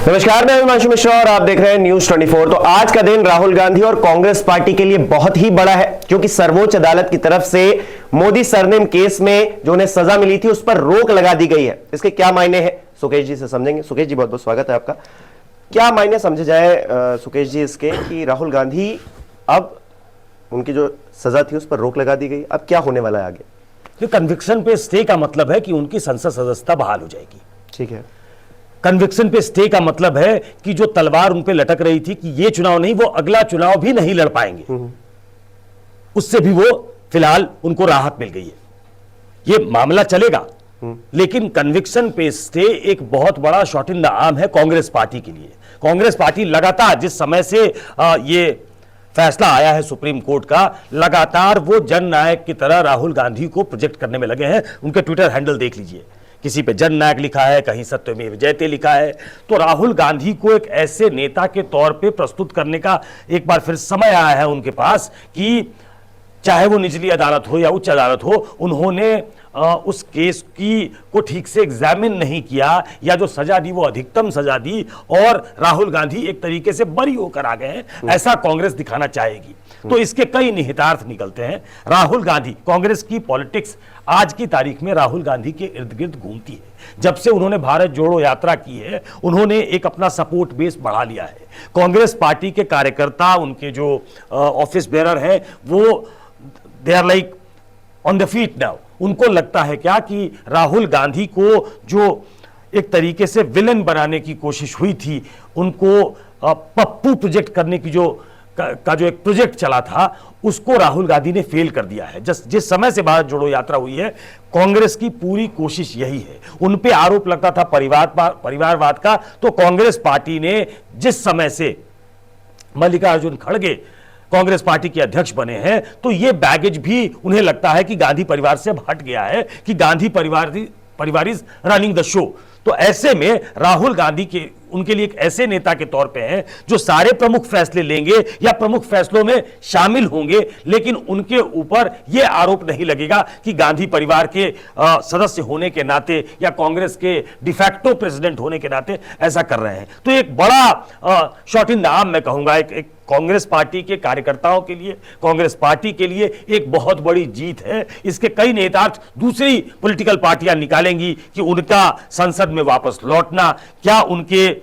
नमस्कार, मैं हिमांशु मिश्रा और आप देख रहे हैं न्यूज 24। तो आज का दिन राहुल गांधी और कांग्रेस पार्टी के लिए बहुत ही बड़ा है, क्योंकि सर्वोच्च अदालत की तरफ से मोदी सरनेम केस में जो उन्हें सजा मिली थी उस पर रोक लगा दी गई है। इसके क्या मायने हैं, सुकेश जी से समझेंगे। सुकेश जी, बहुत बहुत स्वागत है आपका। क्या मायने समझे जाए सुकेश जी इसके कि राहुल गांधी अब उनकी जो सजा थी उस पर रोक लगा दी गई, अब क्या होने वाला है आगे? कन्विक्शन पे स्टे का मतलब है कि उनकी संसद सदस्यता बहाल हो जाएगी। ठीक है। कन्विक्शन पे स्टे का मतलब है कि जो तलवार उन पे लटक रही थी कि ये चुनाव नहीं, वो अगला चुनाव भी नहीं लड़ पाएंगे, उससे भी वो फिलहाल उनको राहत मिल गई है। ये मामला चलेगा, लेकिन कन्विक्शन पे स्टे एक बहुत बड़ा शॉट इन द आर्म है कांग्रेस पार्टी के लिए। कांग्रेस पार्टी लगातार जिस समय से ये फैसला आया है सुप्रीम कोर्ट का, लगातार वो जननायक की तरह राहुल गांधी को प्रोजेक्ट करने में लगे हैं। उनके ट्विटर हैंडल देख लीजिए, किसी पे जननायक लिखा है, कहीं सत्यमेव जयते लिखा है। तो राहुल गांधी को एक ऐसे नेता के तौर पे प्रस्तुत करने का एक बार फिर समय आया है उनके पास कि चाहे वो निचली अदालत हो या उच्च अदालत हो, उन्होंने उस केस को ठीक से एग्जामिन नहीं किया, या जो सजा दी वो अधिकतम सजा दी और राहुल गांधी एक तरीके से बरी होकर आ गए हैं, ऐसा कांग्रेस दिखाना चाहेगी। तो इसके कई निहितार्थ निकलते हैं। राहुल गांधी, कांग्रेस की पॉलिटिक्स आज की तारीख में राहुल गांधी के इर्द गिर्द घूमती है। जब से उन्होंने भारत जोड़ो यात्रा की है, उन्होंने एक अपना सपोर्ट बेस बढ़ा लिया है। कांग्रेस पार्टी के कार्यकर्ता, उनके जो ऑफिस बेरर हैं, वो they are like on the feet now. उनको लगता है क्या कि राहुल गांधी को जो एक तरीके से विलन बनाने की कोशिश हुई थी, उनको पप्पू प्रोजेक्ट करने की जो एक प्रोजेक्ट चला था, उसको राहुल गांधी ने फेल कर दिया है। जिस समय से भारत जोड़ो यात्रा हुई है, कांग्रेस की पूरी कोशिश यही है। उन पे आरोप लगता था परिवारवाद का, तो कांग्रेस पार्टी ने जिस समय से मल्लिकार्जुन खड़गे कांग्रेस पार्टी के अध्यक्ष बने हैं, तो यह बैगेज भी उन्हें लगता है कि गांधी परिवार से अब हट गया है, कि गांधी परिवार इज रनिंग द शो। तो ऐसे में राहुल गांधी उनके लिए एक ऐसे नेता के तौर पे हैं जो सारे प्रमुख फैसले लेंगे या प्रमुख फैसलों में शामिल होंगे, लेकिन उनके ऊपर यह आरोप नहीं लगेगा कि गांधी परिवार के सदस्य होने के नाते या कांग्रेस के डिफैक्टो प्रेसिडेंट होने के नाते ऐसा कर रहे हैं। तो एक बड़ा शॉट इन द आर्म मैं कहूंगा, एक कांग्रेस पार्टी के कार्यकर्ताओं के लिए, कांग्रेस पार्टी के लिए एक बहुत बड़ी जीत है। इसके कई नेतार्थ दूसरी पॉलिटिकल पार्टियां निकालेंगी कि उनका संसद में वापस लौटना, क्या उनके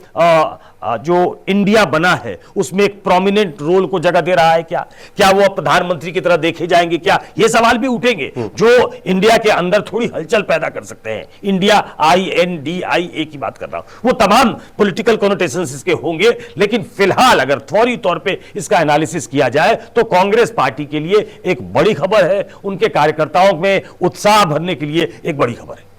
जो इंडिया बना है उसमें एक प्रोमिनेंट रोल को जगह दे रहा है, क्या वो प्रधानमंत्री की तरह देखे जाएंगे, क्या ये सवाल भी उठेंगे जो इंडिया के अंदर थोड़ी हलचल पैदा कर सकते हैं। इंडिया INDIA की बात कर रहा हूं, वो तमाम पॉलिटिकल कॉनोटेशंस इसके होंगे, लेकिन फिलहाल अगर फौरी तौर पे इसका एनालिसिस किया जाए तो कांग्रेस पार्टी के लिए एक बड़ी खबर है, उनके कार्यकर्ताओं में उत्साह भरने के लिए एक बड़ी खबर है।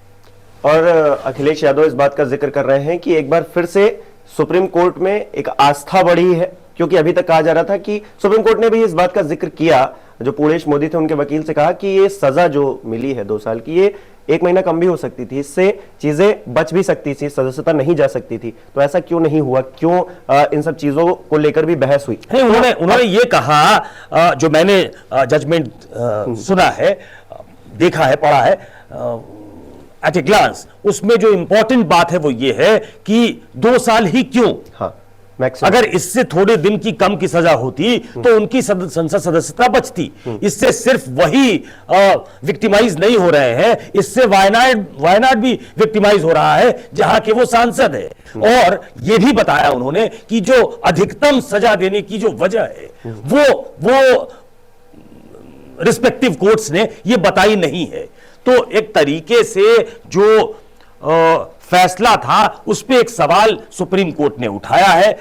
और अखिलेश यादव इस बात का जिक्र कर रहे हैं कि एक बार फिर से सुप्रीम कोर्ट में एक आस्था बढ़ी है, क्योंकि अभी तक कहा जा रहा था कि सुप्रीम कोर्ट ने भी इस बात का जिक्र किया, जो पूर्णेश मोदी थे उनके वकील से कहा कि ये सजा जो मिली है 2 साल की, ये 1 महीना कम भी हो सकती थी, इससे चीजें बच भी सकती थी, सदस्यता नहीं जा सकती थी। तो ऐसा क्यों नहीं हुआ, क्यों इन सब चीजों को लेकर भी बहस हुई? उन्होंने ये कहा, जो मैंने जजमेंट सुना है, देखा है, पढ़ा है एट ए ग्लांस, उसमें जो इंपॉर्टेंट बात है वो ये है कि 2 साल ही क्यों? हाँ, अगर इससे थोड़े दिन की कम की सजा होती तो उनकी संसद सदस्यता बचती। इससे सिर्फ वही विक्टिमाइज नहीं हो रहे हैं, इससे वायनाड भी विक्टिमाइज हो रहा है जहां के वो सांसद है। और ये भी बताया उन्होंने कि जो अधिकतम सजा देने की जो वजह है वो रिस्पेक्टिव कोर्ट्स ने ये बताई नहीं है। तो एक तरीके से जो फैसला था उस पे एक सवाल सुप्रीम कोर्ट ने उठाया है,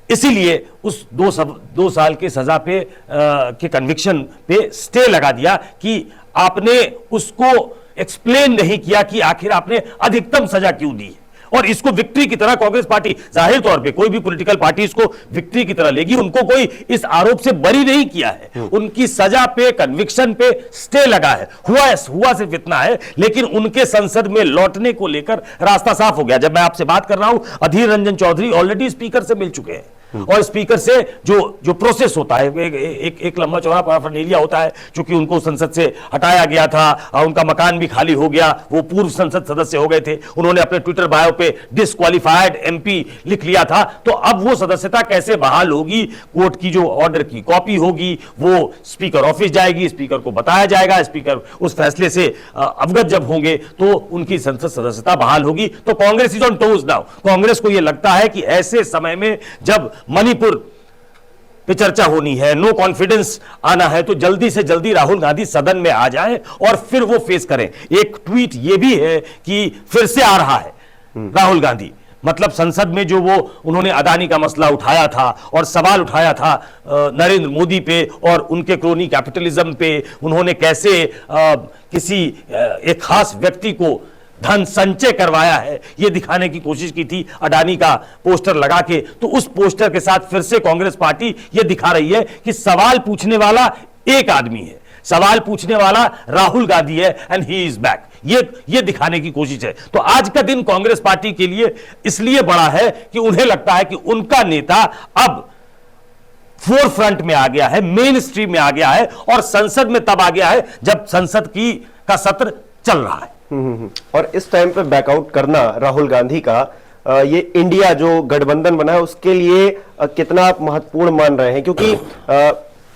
इसीलिए उस 2 साल के सजा पे के कन्विक्शन पे स्टे लगा दिया कि आपने उसको एक्सप्लेन नहीं किया कि आखिर आपने अधिकतम सजा क्यों दी। और इसको विक्ट्री की तरह कांग्रेस पार्टी, जाहिर तौर पे कोई भी पॉलिटिकल पार्टी इसको विक्ट्री की तरह लेगी, उनको कोई इस आरोप से बरी नहीं किया है। उनकी सजा पे, कन्विक्शन पे स्टे लगा है, हुआ सिर्फ इतना है, लेकिन उनके संसद में लौटने को लेकर रास्ता साफ हो गया। जब मैं आपसे बात कर रहा हूं, अधीर रंजन चौधरी ऑलरेडी स्पीकर से मिल चुके हैं, और स्पीकर से जो प्रोसेस होता है, एक लंबा चौड़ा पैराफर्नेलिया होता है, चूंकि उनको संसद से हटाया गया था और उनका मकान भी खाली हो गया, वो पूर्व संसद सदस्य हो गए थे, उन्होंने अपने ट्विटर बायो पे डिस्क्वालिफाइड एमपी लिख लिया था, तो अब वो सदस्यता कैसे बहाल होगी, कोर्ट की जो ऑर्डर की कॉपी होगी वो स्पीकर ऑफिस जाएगी, स्पीकर को बताया जाएगा, स्पीकर उस फैसले से अवगत जब होंगे तो उनकी संसद सदस्यता बहाल होगी। तो Congress is on toes now. Congress को यह लगता है कि ऐसे समय में जब मणिपुर पे चर्चा होनी है, नो कॉन्फिडेंस आना है, तो जल्दी से जल्दी राहुल गांधी सदन में आ जाएं और फिर वो फेस करें। एक ट्वीट ये भी है कि फिर से आ रहा है राहुल गांधी, मतलब संसद में जो वो उन्होंने अदानी का मसला उठाया था और सवाल उठाया था नरेंद्र मोदी पे और उनके क्रोनी कैपिटलिज्म पे, उन्होंने कैसे किसी एक खास व्यक्ति को धन संचय करवाया है, यह दिखाने की कोशिश की थी अडानी का पोस्टर लगा के। तो उस पोस्टर के साथ फिर से कांग्रेस पार्टी यह दिखा रही है कि सवाल पूछने वाला एक आदमी है, सवाल पूछने वाला राहुल गांधी है, एंड ही इज बैक। ये दिखाने की कोशिश है। तो आज का दिन कांग्रेस पार्टी के लिए इसलिए बड़ा है कि उन्हें लगता है कि उनका नेता अब फोर फ्रंट में आ गया है, मेन स्ट्रीम में आ गया है और संसद में तब आ गया है जब संसद का सत्र चल रहा है। और इस टाइम पे बैकआउट करना राहुल गांधी का, ये इंडिया जो गठबंधन बना है उसके लिए कितना आप महत्वपूर्ण मान रहे हैं? क्योंकि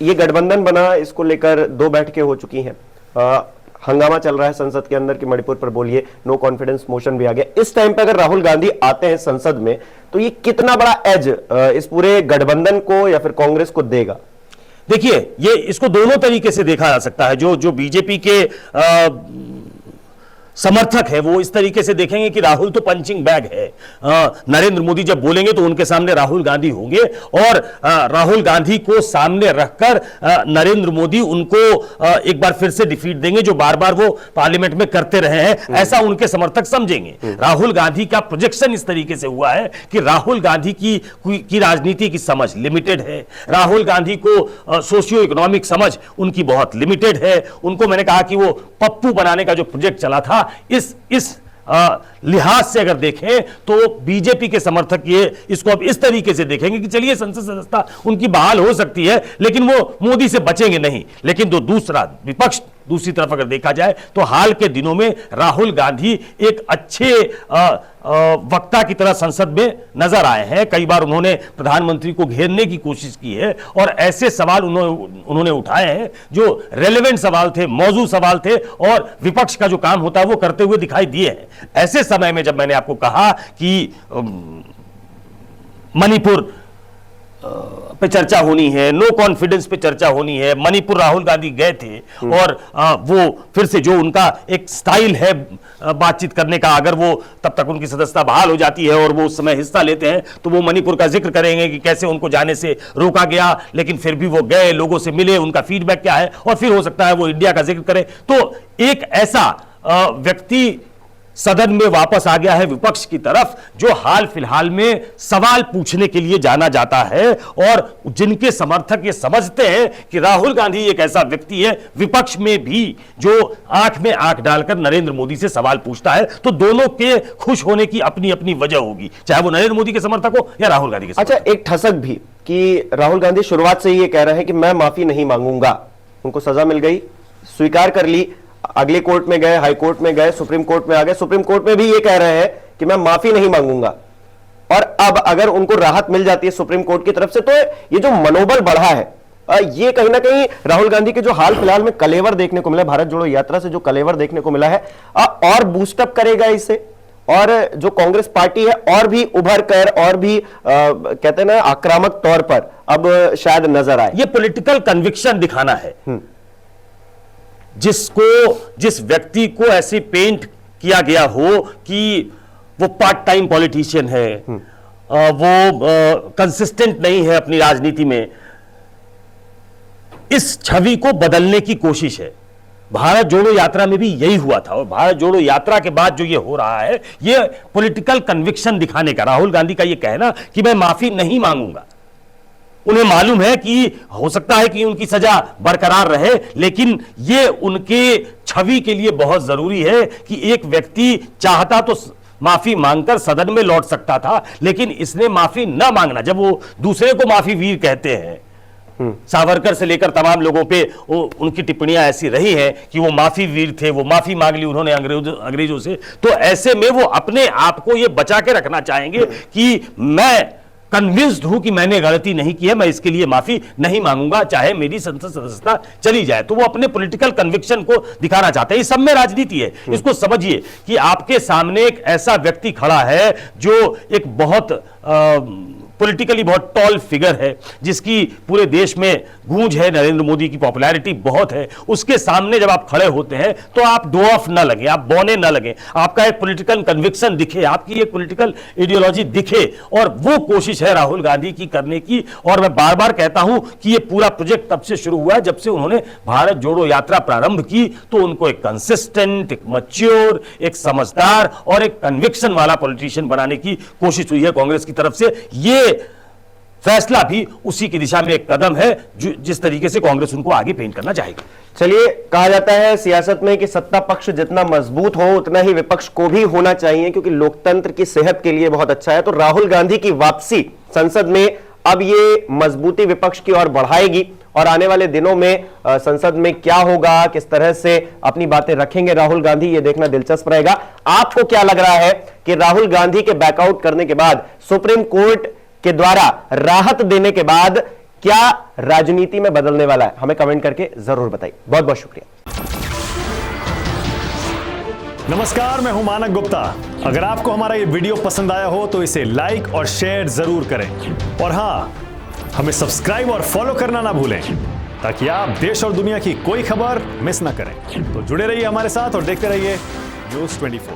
ये गठबंधन बना, इसको लेकर 2 बैठकें हो चुकी हैं, हंगामा चल रहा है संसद के अंदर कि मणिपुर पर बोलिए, नो कॉन्फिडेंस मोशन भी आ गया। इस टाइम पे अगर राहुल गांधी आते हैं संसद में तो ये कितना बड़ा एज इस पूरे गठबंधन को या फिर कांग्रेस को देगा? देखिए, ये इसको दोनों तरीके से देखा जा सकता है। जो बीजेपी के समर्थक है वो इस तरीके से देखेंगे कि राहुल तो पंचिंग बैग है, नरेंद्र मोदी जब बोलेंगे तो उनके सामने राहुल गांधी होंगे और राहुल गांधी को सामने रखकर नरेंद्र मोदी उनको एक बार फिर से डिफीट देंगे, जो बार बार वो पार्लियामेंट में करते रहे हैं, ऐसा उनके समर्थक समझेंगे। राहुल गांधी का प्रोजेक्शन इस तरीके से हुआ है कि राहुल गांधी की राजनीति की समझ लिमिटेड है, राहुल गांधी को सोशियो इकोनॉमिक समझ उनकी बहुत लिमिटेड है। उनको मैंने कहा कि वो पप्पू बनाने का जो प्रोजेक्ट चला था, इस लिहाज से अगर देखें तो बीजेपी के समर्थक इसको अब इस तरीके से देखेंगे कि चलिए संसद सदस्यता उनकी बहाल हो सकती है, लेकिन वो मोदी से बचेंगे नहीं। लेकिन दूसरा विपक्ष, दूसरी तरफ अगर देखा जाए तो हाल के दिनों में राहुल गांधी एक अच्छे वक्ता की तरह संसद में नजर आए हैं। कई बार उन्होंने प्रधानमंत्री को घेरने की कोशिश की है और ऐसे सवाल उन्होंने उठाए हैं जो रेलेवेंट सवाल थे, मौजू सवाल थे और विपक्ष का जो काम होता है वो करते हुए दिखाई दिए हैं। ऐसे समय में जब मैंने आपको कहा कि मणिपुर पे चर्चा होनी है, नो कॉन्फिडेंस पे चर्चा होनी है, मणिपुर राहुल गांधी गए थे और वो फिर से जो उनका एक स्टाइल है बातचीत करने का, अगर वो तब तक उनकी सदस्यता बहाल हो जाती है और वो उस समय हिस्सा लेते हैं तो वो मणिपुर का जिक्र करेंगे कि कैसे उनको जाने से रोका गया, लेकिन फिर भी वो गए, लोगों से मिले, उनका फीडबैक क्या है, और फिर हो सकता है वो इंडिया का जिक्र करें। तो एक ऐसा व्यक्ति सदन में वापस आ गया है विपक्ष की तरफ, जो हाल फिलहाल में सवाल पूछने के लिए जाना जाता है और जिनके समर्थक ये समझते हैं कि राहुल गांधी एक ऐसा व्यक्ति है विपक्ष में भी जो आंख में आंख डालकर नरेंद्र मोदी से सवाल पूछता है। तो दोनों के खुश होने की अपनी अपनी वजह होगी, चाहे वो नरेंद्र मोदी के समर्थक हो या राहुल गांधी के समर्थक। अच्छा, एक ठसक भी कि राहुल गांधी शुरुआत से ही ये कह रहे हैं कि मैं माफी नहीं मांगूंगा, उनको सजा मिल गई, स्वीकार कर ली, अगले कोर्ट में गए, हाई कोर्ट में गए, सुप्रीम कोर्ट में आ गए, सुप्रीम कोर्ट में भी ये कह रहे हैं कि मैं माफी नहीं मांगूंगा। और अब अगर उनको राहत मिल जाती है सुप्रीम कोर्ट की तरफ से तो ये जो मनोबल बढ़ा है, ये कहीं ना कहीं राहुल गांधी के जो हाल फिलहाल में कलेवर देखने को मिला, भारत जोड़ो यात्रा से जो कलेवर देखने को मिला है, और बूस्टअप करेगा इसे, और जो कांग्रेस पार्टी है और भी उभर कर और भी कहते हैं ना आक्रामक तौर पर अब शायद नजर आए। ये पॉलिटिकल कन्विक्शन दिखाना है। जिस व्यक्ति को ऐसे पेंट किया गया हो कि वो पार्ट टाइम पॉलिटिशियन है, वो कंसिस्टेंट नहीं है अपनी राजनीति में, इस छवि को बदलने की कोशिश है। भारत जोड़ो यात्रा में भी यही हुआ था और भारत जोड़ो यात्रा के बाद जो ये हो रहा है, ये पॉलिटिकल कन्विक्शन दिखाने का, राहुल गांधी का ये कहना कि मैं माफी नहीं मांगूंगा। उन्हें मालूम है कि हो सकता है कि उनकी सजा बरकरार रहे, लेकिन ये उनके छवि के लिए बहुत जरूरी है कि एक व्यक्ति चाहता तो माफी मांगकर सदन में लौट सकता था, लेकिन इसने माफी न मांगना, जब वो दूसरे को माफी वीर कहते हैं, सावरकर से लेकर तमाम लोगों पे उनकी टिप्पणियां ऐसी रही हैं कि वो माफी वीर थे, वो माफी मांग ली उन्होंने अंग्रेजों से, तो ऐसे में वो अपने आप को ये बचा के रखना चाहेंगे कि मैं कन्विंस्ड हूं कि मैंने गलती नहीं की है, मैं इसके लिए माफी नहीं मांगूंगा चाहे मेरी संसद सदस्यता चली जाए। तो वो अपने पॉलिटिकल कन्विक्शन को दिखाना चाहते हैं। इस सब में राजनीति है। इसको समझिए कि आपके सामने एक ऐसा व्यक्ति खड़ा है जो एक बहुत पॉलिटिकली बहुत टॉल फिगर है, जिसकी पूरे देश में गूंज है, नरेंद्र मोदी की पॉपुलैरिटी बहुत है। उसके सामने जब आप खड़े होते हैं तो आप डो ऑफ ना लगे, आप बौने ना लगे, आपका एक पॉलिटिकल कन्विक्शन दिखे, आपकी एक पॉलिटिकल आइडियोलॉजी दिखे, और वो कोशिश है राहुल गांधी की करने की। और मैं बार बार कहता हूं कि ये पूरा प्रोजेक्ट तब से शुरू हुआ है जब से उन्होंने भारत जोड़ो यात्रा प्रारंभ की, तो उनको एक कंसिस्टेंट, एक मैच्योर, एक समझदार और एक कन्विक्शन वाला पॉलिटिशियन बनाने की कोशिश हुई है कांग्रेस की तरफ से। ये फैसला भी उसी की दिशा में एक कदम है जिस तरीके से कांग्रेस उनको आगे पेंट करना चाहेगी। चलिए, कहा जाता है सियासत में कि सत्ता पक्ष जितना मजबूत हो उतना ही विपक्ष को भी होना चाहिए, क्योंकि लोकतंत्र की सेहत के लिए बहुत अच्छा है। तो राहुल गांधी की वापसी संसद में अब ये मजबूती विपक्ष की ओर बढ़ाएगी, और आने वाले दिनों में संसद में क्या होगा, किस तरह से अपनी बातें रखेंगे राहुल गांधी, ये देखना दिलचस्प रहेगा। आपको क्या लग रहा है कि राहुल गांधी के बैकआउट करने के बाद, सुप्रीम कोर्ट के द्वारा राहत देने के बाद क्या राजनीति में बदलने वाला है? हमें कमेंट करके जरूर बताइए। बहुत बहुत शुक्रिया। नमस्कार, मैं हूं मानक गुप्ता। अगर आपको हमारा ये वीडियो पसंद आया हो तो इसे लाइक और शेयर जरूर करें, और हां, हमें सब्सक्राइब और फॉलो करना ना भूलें ताकि आप देश और दुनिया की कोई खबर मिस ना करें। तो जुड़े रहिए हमारे साथ और देखते रहिए News 24।